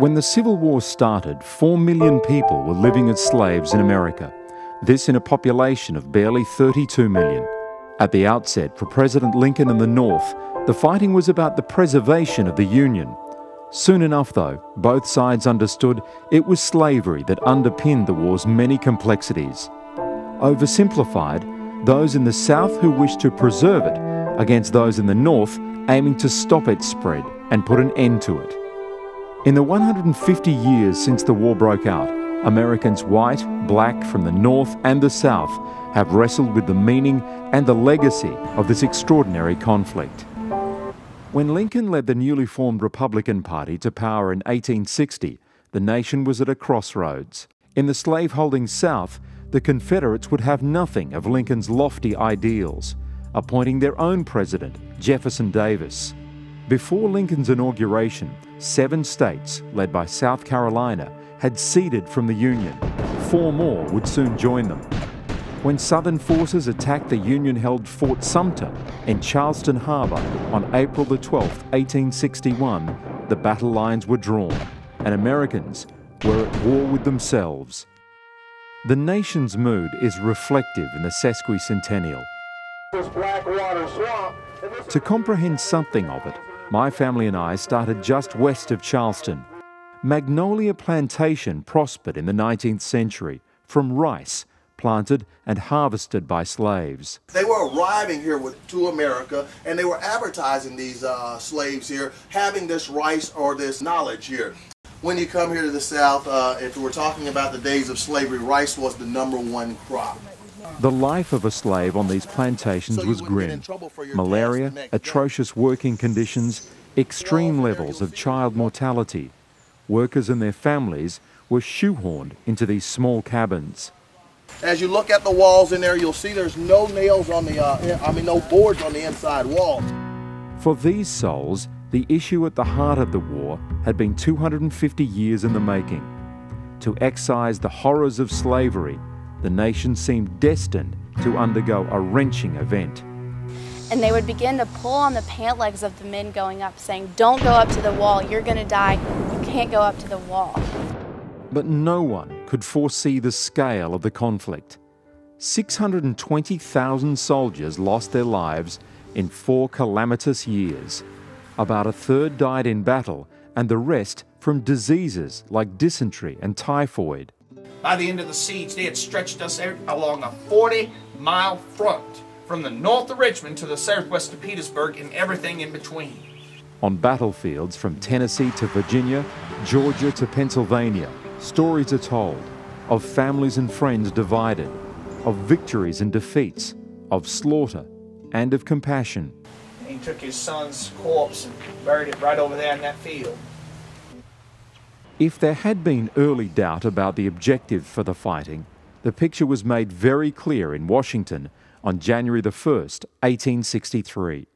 When the Civil War started, 4 million people were living as slaves in America. This in a population of barely 32 million. At the outset, for President Lincoln and the North, the fighting was about the preservation of the Union. Soon enough, though, both sides understood it was slavery that underpinned the war's many complexities. Oversimplified, those in the South who wished to preserve it against those in the North aiming to stop its spread and put an end to it. In the 150 years since the war broke out, Americans white, black from the North and the South have wrestled with the meaning and the legacy of this extraordinary conflict. When Lincoln led the newly formed Republican Party to power in 1860, the nation was at a crossroads. In the slave-holding South, the Confederates would have nothing of Lincoln's lofty ideals, appointing their own president, Jefferson Davis. Before Lincoln's inauguration, 7 states, led by South Carolina, had seceded from the Union. 4 more would soon join them. When Southern forces attacked the Union-held Fort Sumter in Charleston Harbor on April the 12th, 1861, the battle lines were drawn, and Americans were at war with themselves. The nation's mood is reflective in the sesquicentennial. To comprehend something of it, my family and I started just west of Charleston. Magnolia Plantation prospered in the 19th century from rice planted and harvested by slaves. They were arriving here to America, and they were advertising these slaves here, having this rice or this knowledge here. When you come here to the South, if we're talking about the days of slavery, rice was the #1 crop. The life of a slave on these plantations was grim. Malaria, atrocious working conditions, extreme levels of child mortality. Workers and their families were shoehorned into these small cabins. As you look at the walls in there, you'll see there's no nails on the, no boards on the inside wall. For these souls, the issue at the heart of the war had been 250 years in the making. To excise the horrors of slavery, the nation seemed destined to undergo a wrenching event. And they would begin to pull on the pant legs of the men going up, saying, "Don't go up to the wall, you're going to die, you can't go up to the wall." But no one could foresee the scale of the conflict. 620,000 soldiers lost their lives in 4 calamitous years. About a third died in battle, and the rest from diseases like dysentery and typhoid. By the end of the siege, they had stretched us along a 40-mile front, from the north of Richmond to the southwest of Petersburg and everything in between. On battlefields from Tennessee to Virginia, Georgia to Pennsylvania, stories are told of families and friends divided, of victories and defeats, of slaughter and of compassion. He took his son's corpse and buried it right over there in that field. If there had been early doubt about the objective for the fighting, the picture was made very clear in Washington on January the 1st, 1863.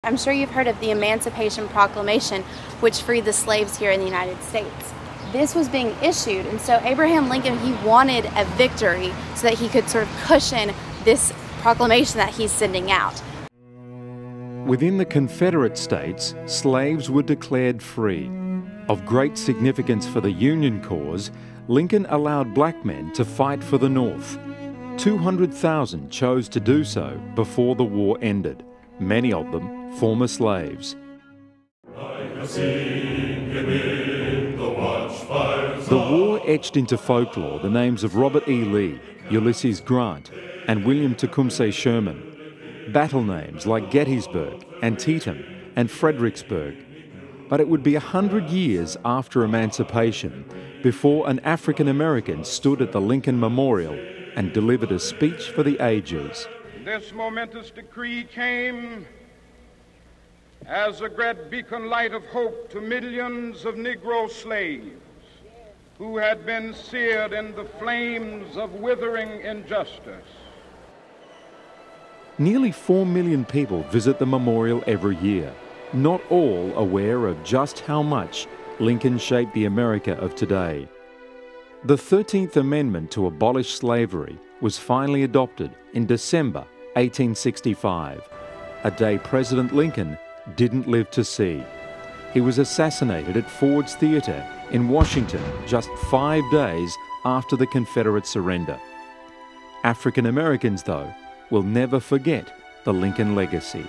I'm sure you've heard of the Emancipation Proclamation, which freed the slaves here in the United States. This was being issued, and so Abraham Lincoln, he wanted a victory so that he could sort of cushion this proclamation that he's sending out. Within the Confederate states, slaves were declared free. Of great significance for the Union cause, Lincoln allowed black men to fight for the North. 200,000 chose to do so before the war ended, many of them former slaves. The war etched into folklore the names of Robert E. Lee, Ulysses Grant, and William Tecumseh Sherman. Battle names like Gettysburg, Antietam, and Fredericksburg. But it would be 100 years after emancipation before an African American stood at the Lincoln Memorial and delivered a speech for the ages. This momentous decree came as a great beacon light of hope to millions of Negro slaves who had been seared in the flames of withering injustice. Nearly 4 million people visit the memorial every year, not all aware of just how much Lincoln shaped the America of today. The 13th Amendment to abolish slavery was finally adopted in December 1865, a day President Lincoln didn't live to see. He was assassinated at Ford's Theatre in Washington just 5 days after the Confederate surrender. African Americans, though, will never forget the Lincoln legacy.